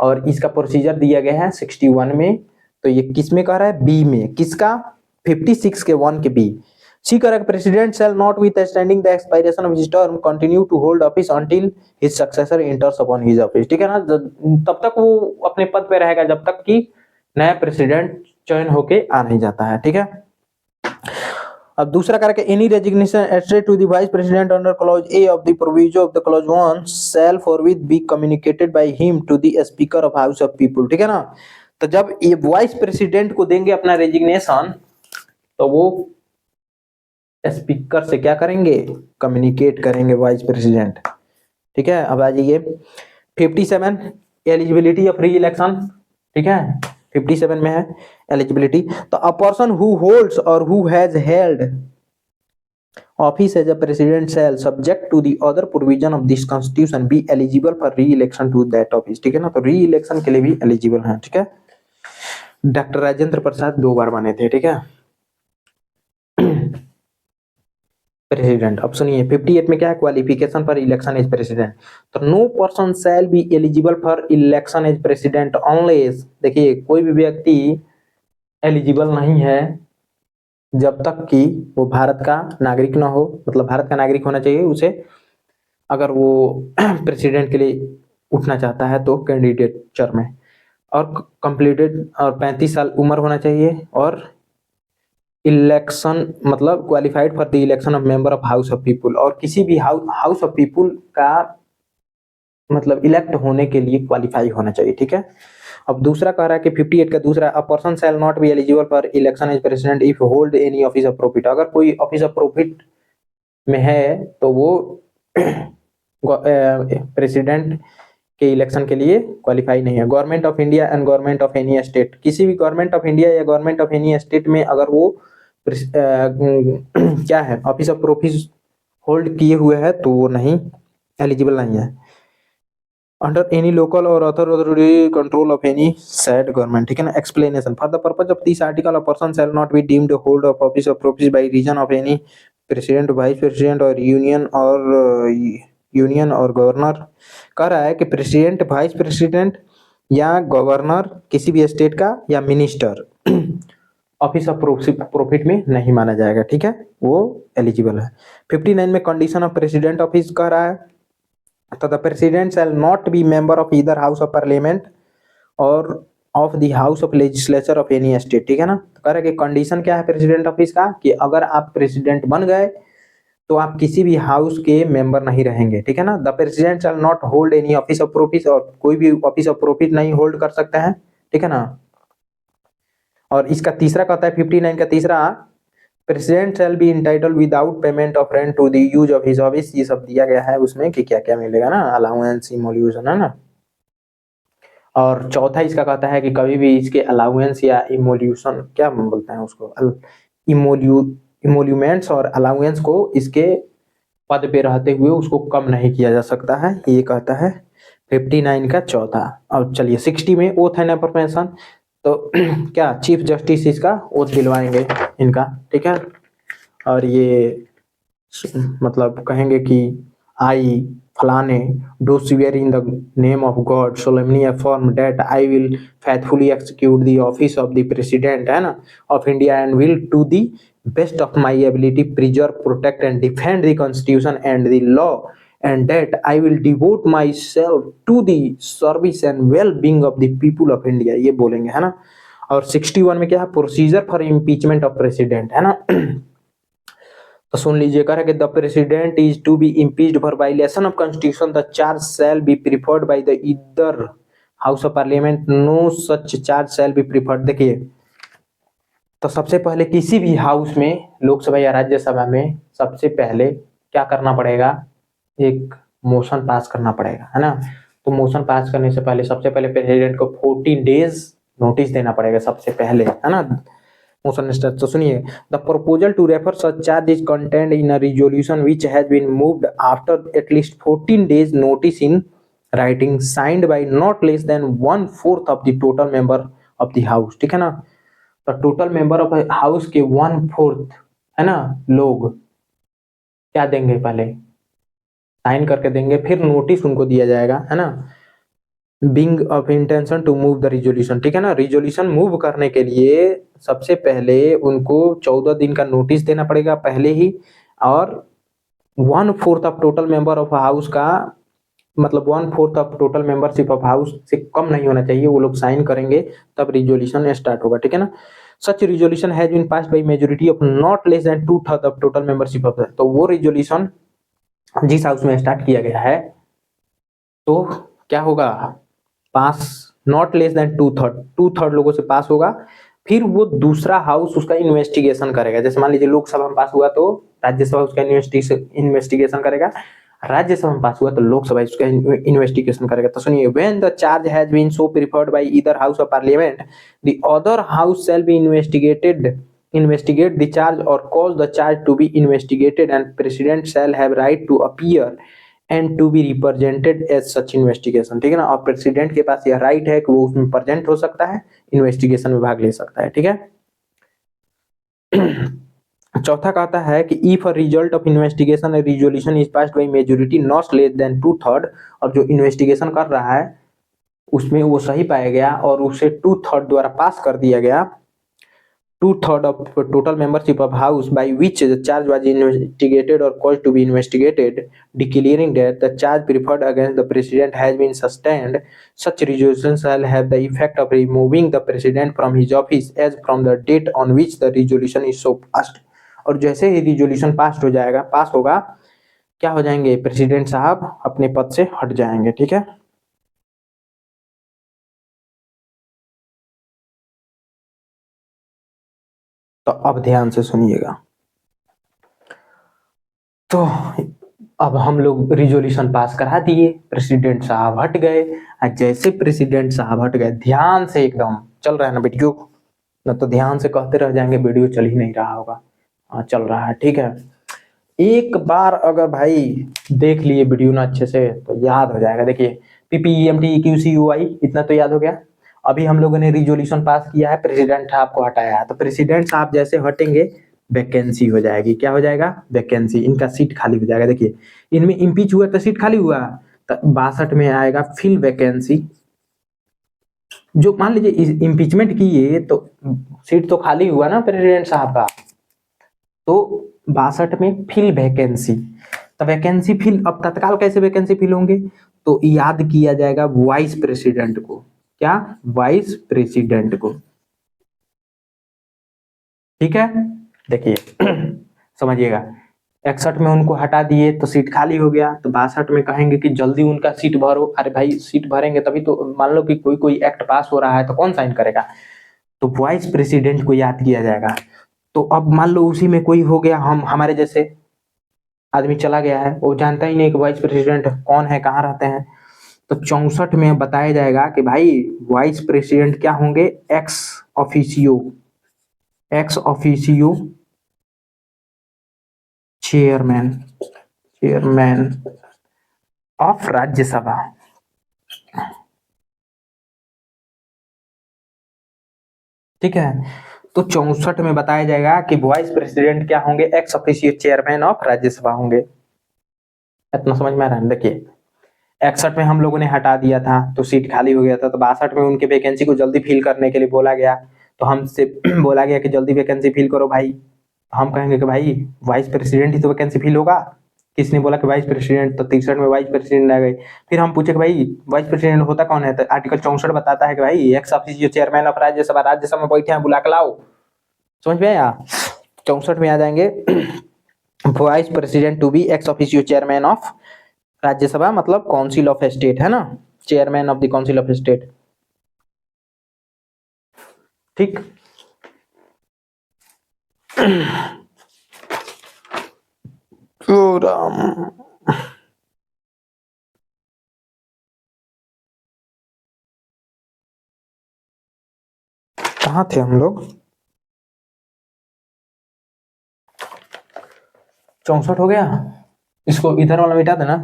और इसका प्रोसीजर दिया गया है 61 में। तो ये किस में कह रहा है, बी में, किसका, 56 के 1 के बी। सी कह रहा है president shall notwithstanding the expiration of his term continue to hold office until his successor enters upon his office, ठीक है ना। तब तक वो अपने पद पे रहेगा जब तक कि नया प्रेसिडेंट चयन होके आ नहीं जाता है, ठीक है। अब दूसरा कह रहा है any resignation addressed to the vice president under clause A of the proviso of the clause 1 shall forthwith be communicated by him to the speaker of house of people, ठीक है ना। तो जब ये वाइस प्रेसिडेंट को देंगे अपना resignation तो वो स्पीकर से क्या करेंगे, कम्युनिकेट करेंगे वाइस प्रेसिडेंट, ठीक है। अब आ जाइए 57 एलिजिबिलिटी ऑफ री इलेक्शन, ठीक है, 57 में है एलिजिबिलिटी। तो अ पर्सन हु होल्ड्स और who has held office as a president shall subject to the other provision of this constitution be eligible for re election to that office, ठीक है ना। तो री इलेक्शन के लिए भी एलिजिबल है, ठीक है। डॉक्टर राजेंद्र प्रसाद 2 बार बने थे, ठीक है, प्रेसिडेंट। अब सुनिए 58 में क्या है, qualification for election as president. तो no person shall be eligible for election as president unless, देखिए कोई भी व्यक्ति एलिजिबल नहीं है जब तक कि वो भारत का नागरिक ना हो, मतलब भारत का नागरिक होना चाहिए उसे, अगर वो प्रेसिडेंट के लिए उठना चाहता है तो कैंडिडेटचर में, और कंप्लीटेड और 35 साल उम्र होना चाहिए, और इलेक्शन मतलब qualified for the election of member of house of people, और किसी भी हाउस ऑफ पीपुल का मतलब इलेक्ट होने के लिए क्वालिफाई होना चाहिए, ठीक है। अब दूसरा कह रहा है कि 58 का दूसरा, a person shall not be eligible for election as president if hold any office of profit, अगर कोई ऑफिस ऑफ प्रॉफिट में है तो वो प्रेसिडेंट के इलेक्शन के लिए क्वालिफाई नहीं है। Government of India and government of any state, किसी भी गवर्नमेंट ऑफ इंडिया या गवर्नमेंट ऑफ एनी स्टेट में अगर वो क्या है ऑफिस ऑफ प्रॉफिट होल्ड किए हुए है तो वो नहीं एलिजिबल नहीं है। अंडर एनी लोकल और authority control of any said government, ठीक है ना। Explanation for the purpose of this article a person shall not be deemed hold of office by reason of any president, vice president और union और governor. कह रहा है कि president, vice president या गवर्नर किसी भी स्टेट का या मिनिस्टर ऑफिस ऑफ प्रॉफिट में नहीं माना जाएगा, ठीक है, वो एलिजिबल है। 59 में कंडीशन ऑफ प्रेसिडेंट ऑफिस कह रहा है, तो the president shall not be member of either house of parliament or of the house of legislature of any state, ठीक है ना। तो कह रहा है कि कंडीशन क्या है प्रेसिडेंट ऑफिस का, कि अगर आप प्रेसिडेंट बन गए तो आप किसी भी हाउस के मेंबर नहीं रहेंगे, ठीक है ना। The president shall not hold any office of profit, और कोई भी ऑफिस ऑफ प्रॉफिट नहीं होल्ड कर सकते हैं, ठीक है ना। और इसका तीसरा कहता है 59 का तीसरा, president shall be entitled without payment of rent to the use of his office, ये सब दिया गया है उसमें कि क्या क्या मिलेगा ना, अलाउंस, इमोल्यूशन, है ना। और चौथा इसका कहता है कि कभी भी इसके अलाउंस या इमोल्यूशन, क्या बोलते हैं उसको, इमोल्यूमेंट्स और अलाउंस को इसके पद पे रहते हुए उसको कम नहीं किया जा सकता है, ये कहता है 59 का चौथा। अब चलिए 60 में ओथ एंड अफर्मेशन, तो क्या चीफ जस्टिस इसका ओथ दिलवाएंगे इनका, ठीक है। और ये मतलब कहेंगे कि आई फलाने do swear in the name of God solemnly affirm that I will faithfully execute the office of the president, है ना, of India and will to the best of my ability preserve, protect and defend the constitution and the law, and that I will devote myself to the service and well-being of the people of India, ये बोलेंगे, है ना। और 61 में क्या है, procedure for impeachment of president, है ना। तो सुन लीजिए, कह रहा है कि the president is to be impeached for violation of constitution, the charge shall be preferred by the either house of parliament, no such charge shall be preferred. देखिए, तो सबसे पहले किसी भी हाउस में, लोकसभा या राज्यसभा में, सबसे पहले क्या करना पड़ेगा, एक मोशन पास करना पड़ेगा, है ना। तो मोशन पास करने से पहले सबसे पहले प्रेसिडेंट को 14 डेज नोटिस देना पड़ेगा सबसे पहले, है ना, मोशन स्टार्ट। तो सुनिए, the proposal to refer such charge is content in a resolution which has been moved after at least 14 days notice in writing signed by not less than 1/4 of the total member of the house, ठीक है ना। तो total member of house के 1/4, है ना, लोग क्या देंगे, पहले साइन करके देंगे, फिर नोटिस उनको दिया जाएगा, है ना, being of intention to move the resolution, ठीक है ना। रिजोल्यूशन मूव करने के लिए सबसे पहले उनको 14 दिन का नोटिस देना पड़ेगा पहले ही, और 1/4 of total member of house का मतलब 1/4 of total membership of house से कम नहीं होना चाहिए, वो लोग साइन करेंगे तब रिजोल्यूशन स्टार्ट होगा, ठीक है ना। Such resolution has been passed by majority of not less than 2/3 ऑफ टोटल मेंबरशिप ऑफ, तो वो रिजोल्यूशन जिस हाउस में स्टार्ट किया गया है तो क्या होगा, पास नॉट लेस देन 2/3 लोगों से पास होगा। फिर वो दूसरा हाउस उसका इन्वेस्टिगेशन करेगा, जैसे मान लीजिए लोकसभा में पास हुआ तो राज्यसभा उसका इन्वेस्टिगेशन करेगा, राज्यसभा में पास हुआ तो लोकसभा इसका इन्वेस्टिगेशन करेगा। तो सुनिए, when the charge has been so preferred by either house of parliament the other house shall be investigate the charge or cause the charge to be investigated and president shall have right to appear and to be represented as such investigation। ठीक है ना, और president के पास यह right है कि वो उसमें प्रेजेंट हो सकता है, इन्वेस्टिगेशन में भाग ले सकता है। ठीक है। चौथा कहता है कि if a result of investigation resolution is passed by majority not less than 2/3, और जो इन्वेस्टिगेशन कर रहा है उसमें वो सही पाया गया और उसे 2/3 द्वारा पास कर दिया गया, 2/3 of total membership of house by which the charge was investigated or caused to be investigated, declaring that the charge preferred against the president has been sustained, such resolution shall have the effect of removing the president from his office as from the date on which the resolution is so passed। और जैसे ही resolution pass होगा, क्या हो जाएंगे, president साहब अपने पद से हट जाएंगे। ठीक है। तो अब ध्यान से सुनिएगा। तो अब हम लोग रिजोल्यूशन पास करा दिए, प्रेसिडेंट साहब हट गए। जैसे प्रेसिडेंट साहब हट गए, ध्यान से एकदम चल रहा है ना वीडियो, न तो ध्यान से कहते रह जाएंगे, वीडियो चल ही नहीं रहा होगा। हाँ चल रहा है। ठीक है। एक बार अगर भाई देख लिए वीडियो ना अच्छे से तो याद हो जाएगा। देखिए, PPEMT EQCUI इतना तो याद हो गया। अभी हम लोगों ने रिजोल्यूशन पास किया है, प्रेसिडेंट साहब को हटाया है, तो प्रेसिडेंट साहब जैसे हटेंगे वैकेंसी हो जाएगी। क्या हो जाएगा, वैकेंसी, इनका सीट खाली हो जाएगा। देखिए, इनमें इम्पीच हुआ तो सीट खाली हुआ, तो 62 में आएगा फिल वैकेंसी। जो मान लीजिए इम्पीचमेंट किए तो सीट तो खाली हुआ ना प्रेसिडेंट साहब का, तो 62 में फिल वैकेंसी। तो वैकेंसी फिल, अब तत्काल कैसे वैकेंसी फिल होंगे, तो याद किया जाएगा वाइस प्रेसिडेंट को। क्या, वाइस प्रेसिडेंट को। ठीक है। देखिए समझिएगा, 61 में उनको हटा दिए तो सीट खाली हो गया, तो 62 में कहेंगे कि जल्दी उनका सीट भरो। अरे भाई सीट भरेंगे तभी तो, मान लो कि कोई कोई एक्ट पास हो रहा है तो कौन साइन करेगा, तो वाइस प्रेसिडेंट को याद किया जाएगा। तो अब मान लो उसी में कोई हो गया, हम हमारे जैसे आदमी चला गया है, वो जानता ही नहीं कि वाइस प्रेसिडेंट कौन है, कहाँ रहते हैं, तो 64 में बताया जाएगा कि भाई वाइस प्रेसिडेंट क्या होंगे, ex officio, ex officio chairman, chairman of Rajya Sabha. ठीक है। तो 64 में बताया जाएगा कि वाइस प्रेसिडेंट क्या होंगे, ex officio chairman of Rajya Sabha होंगे। इतना समझ में आ रहा है। देखिए, 61 में हम लोगों ने हटा दिया था तो सीट खाली हो गया था, तो 62 में उनके वैकेंसी को जल्दी फिल करने के लिए बोला गया, तो हमसे बोला गया कि जल्दी वैकेंसी फिल करो भाई। हम कहेंगे कि भाई वाइस प्रेसिडेंट ही तो वैकेंसी फिल होगा, किसने बोला कि वाइस प्रेसिडेंट, तो 63 में वाइस प्रेसिडेंट आ गए। फिर हम पूछे कि भाई वाइस प्रेसिडेंट होता कौन है, तो आर्टिकल 64 बताता है कि भाई ex officio chairman of Rajya Sabha, Rajya Sabha में बैठे हैं, बुला के लाओ। समझ में आया। 64 में आ जाएंगे vice president to be ex officio chairman of Rajya Sabha, मतलब काउंसिल ऑफ स्टेट है ना, chairman of the council of state. ठीक। ओ राम, कहाँ थे हम लोग, 64 हो गया, इसको इधर वाला मिटा देना।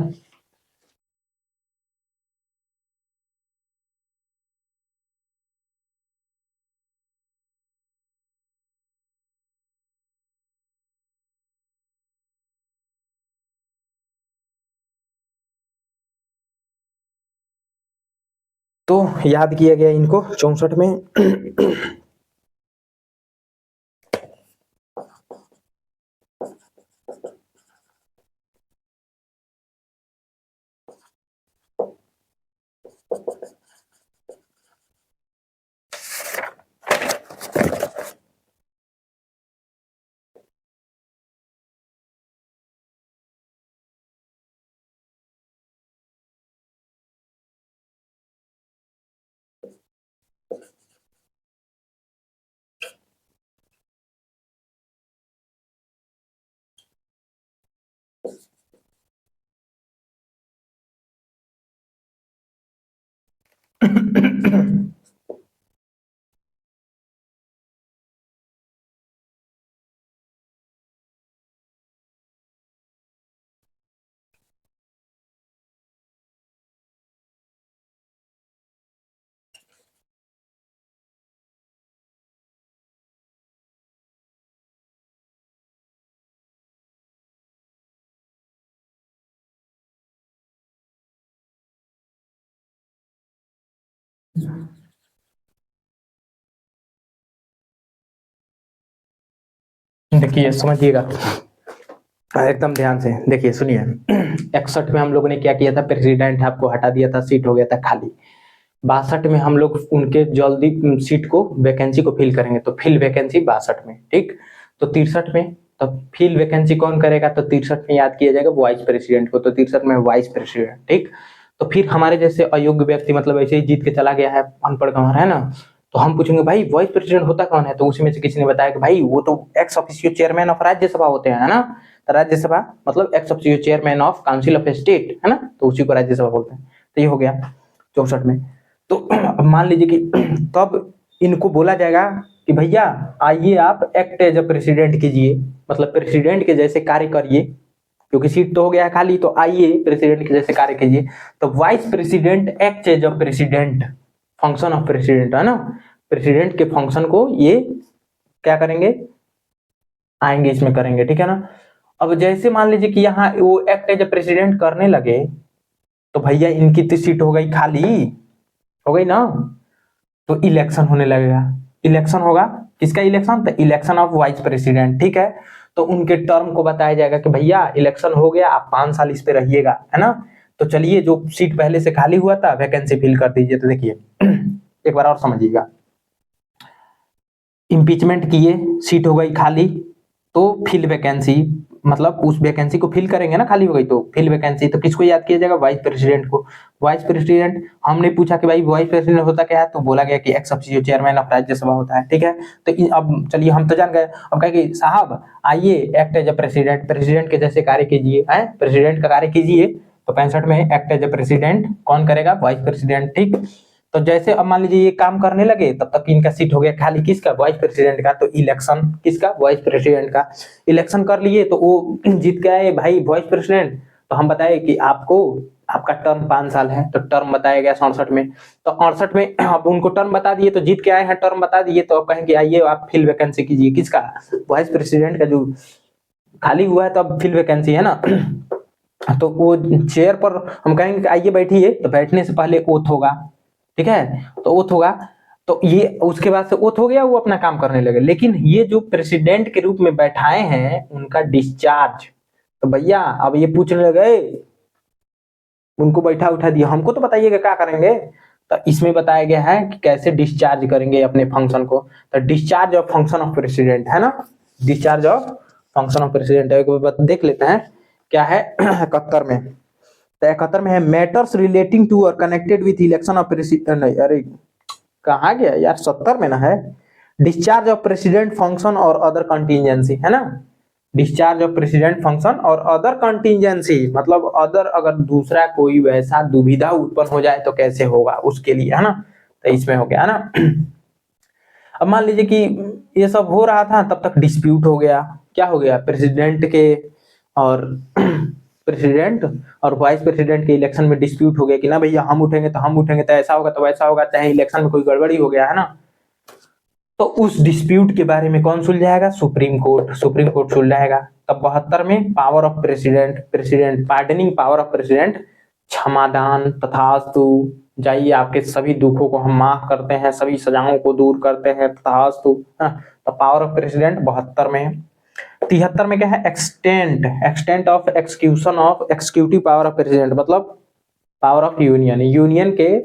तो याद किया गया इनको 64 में। देखिए समझिएगा, एकदम ध्यान से देखिए सुनिए। 61 में हम लोगों ने क्या किया था, प्रेसिडेंट आपको हटा दिया था, सीट हो गया था खाली। 62 में हम लोग उनके जल्दी सीट को वैकेंसी को फिल करेंगे, तो फिल वैकेंसी 62 में, ठीक। तो 63 में तब फिल वैकेंसी कौन करेगा, तो 63 में याद किया जाएगा वाइस प्रेसिडेंट को, तो 63 में वाइस प्रेसिडेंट, ठीक। तो फिर हमारे जैसे अयोग्य व्यक्ति मतलब ऐसे ही जीत के चला गया है, अनपढ़ गंवार है ना, तो हम पूछेंगे भाई वाइस प्रेसिडेंट होता कौन है, तो उसमें से किसी ने बताया कि भाई वो तो ex officio chairman of Rajya Sabha होते हैं, है ना। तो राज्यसभा मतलब ex officio chairman of council of state, है ना, तो उसी को राज्यसभा बोलते हैं। तो ये हो गया 64 में। तो अब मान लीजिए कि तब इनको बोला जाएगा कि भैया आइए आप एक्ट एज अ प्रेसिडेंट कीजिए, मतलब प्रेसिडेंट के जैसे कार्य करिए, क्योंकि सीट तो हो गया खाली, तो आइए प्रेसिडेंट के जैसे कार्य कीजिए। तो vice president act as a president, function of president, है ना, प्रेसिडेंट के फंक्शन को ये क्या करेंगे, आएंगे इसमें करेंगे, ठीक है ना। अब जैसे मान लीजिए कि यहाँ वो एक्ट एज अ प्रेसिडेंट करने लगे, तो भैया इनकी तो सीट हो गई खाली, हो गई ना, तो इलेक्शन होने लगेगा। इलेक्शन होगा, किसका इलेक्शन, तो इलेक्शन ऑफ वाइस प्रेसिडेंट, ठीक है। तो उनके टर्म को बताया जाएगा कि भैया इलेक्शन हो गया, आप 5 साल इस पे रहिएगा, है ना। तो चलिए जो सीट पहले से खाली हुआ था वैकेंसी फिल कर दीजिए। तो देखिए एक बार और समझिएगा, इम्पीचमेंट किए, सीट हो गई खाली, तो फिल वैकेंसी, मतलब उस वैकेंसी को फिल करेंगे ना, खाली हो गई तो फिल वैकेंसी, तो किसको याद किया जाएगा, वाइस प्रेसिडेंट को। वाइस प्रेसिडेंट हमने पूछा कि भाई वाइस प्रेसिडेंट होता क्या है, तो बोला गया कि ex officio chairman of Rajya Sabha होता है, ठीक है। तो अब चलिए हम तो जान गए, अब कहे कि साहब आइए act as a president, president के जैसे कार्य कीजिए, है प्रेसिडेंट का कार्य कीजिए। तो 65 में एक्ट एज अ प्रेसिडेंट कौन करेगा, वाइस प्रेसिडेंट, ठीक। तो जैसे अब मान लीजिए ये काम करने लगे, तब तक इनका सीट हो गया खाली, किसका, वाइस प्रेसिडेंट का। तो इलेक्शन किसका, वाइस प्रेसिडेंट का। इलेक्शन कर लिए तो वो जीत के आए भाई वाइस प्रेसिडेंट, तो हम बताए कि आपको आपका टर्म 5 साल है, तो टर्म बताया गया 67 में। तो 68 में अब उनको टर्म बता दिए, तो जीत के आए हैं, टर्म बता दिए, तो अब कहेंगे आइए आप फिल वैकेंसी कीजिए, किसका, वाइस प्रेसिडेंट का जो खाली हुआ है, तो अब फिल वैकेंसी है ना। तो वो चेयर पर हम कहेंगे कि आइए बैठिए, तो बैठने से पहले ओथ होगा, ठीक है। तो ओथ होगा, तो ये उसके बाद से ओथ हो गया, वो अपना काम करने लगे। लेकिन ये जो प्रेसिडेंट के रूप में बैठाए हैं उनका डिस्चार्ज, तो भैया अब ये पूछने लगे उनको बैठा उठा दिया, हमको तो बताइएगा क्या करेंगे। तो इसमें बताया गया है कि कैसे डिस्चार्ज करेंगे अपने फंक्शन को। तो discharge of function of president, है ना, discharge of function of president एक बार देख लेते हैं क्या है। 71 में, तो 71 में है मैटर्स रिलेटिंग टू और connected with election of president, नहीं अरे कहाँ गया यार, 70 में ना है, डिस्चार्ज ऑफ प्रेसिडेंट फंक्शन और अदर कंटीजेंसी, है ना। डिस्चार्ज ऑफ प्रेसिडेंट फंक्शन और अदर कंटीजेंसी, मतलब अदर अगर दूसरा कोई वैसा दुविधा उत्पन्न हो जाए तो कैसे होगा उसके लिए, है ना। तो इसमें हो गया, है ना। अब मान लीजिए कि ये सब हो रहा था, तब तक डिस्प्यूट हो गया, क्या हो गया, प्रेसिडेंट के और प्रेसिडेंट और वाइस प्रेसिडेंट के इलेक्शन में डिस्प्यूट हो गया कि ना भैया हम उठेंगे तो हम उठेंगे, तो ऐसा होगा तो वैसा होगा, चाहे इलेक्शन में कोई गड़बड़ी हो गया, है ना। तो उस डिस्प्यूट के बारे में कौन सुलझाएगा, सुप्रीम कोर्ट, सुप्रीम कोर्ट सुलझाएगा। तब 72 में power of president, president pardoning power of president, क्षमादान तथास्तु, जाइए आपके सभी दुखों को हम माफ करते हैं, सभी सजाओं को दूर करते हैं, तथास्तु। तो पावर ऑफ प्रेसिडेंट 72 में है। 73 में क्या है, extent, extent of execution of executive power of president, मतलब पावर ऑफ यूनियन, यूनियन के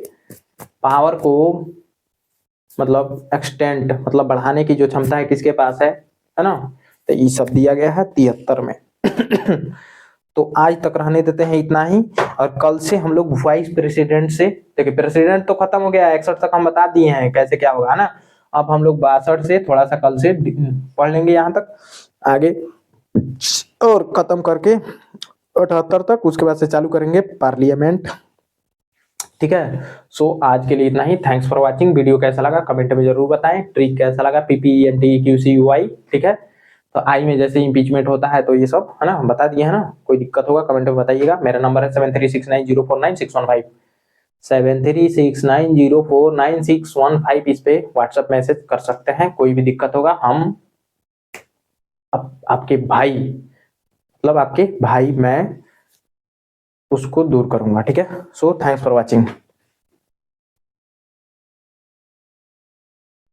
पावर को मतलब एक्सटेंट मतलब बढ़ाने की जो क्षमता है किसके पास है ना। तो ये सब दिया गया है 73 में। तो आज तक रहने देते हैं इतना ही, और कल से हम लोग वाइस प्रेसिडेंट से, देखिए प्रेसिडेंट तो खत्म हो गया, 61 तक हम बता दिए हैं कैसे क्या होगा, है ना। अब हम लोग 62 से थोड़ा सा कल से पढ़ लेंगे यहाँ तक आगे, और खत्म करके 78 तक, उसके बाद से चालू करेंगे पार्लियामेंट। ठीक है। सो आज के लिए इतना ही। Thanks for watching. वीडियो कैसा लगा कमेंट में जरूर बताएं। ट्रिक कैसा लगा PPEMTEQCUI, ठीक है। तो आई में जैसे इम्पीचमेंट होता है तो ये सब है ना बता दिए है ना। कोई दिक्कत होगा कमेंट में बताइएगा। मेरा नंबर है 7369049615, 7369049615। इस पे व्हाट्सएप मैसेज कर सकते हैं। कोई भी दिक्कत होगा हम आपके भाई मतलब आपके भाई मैं उसको दूर करूंगा, ठीक है। So thanks for watching.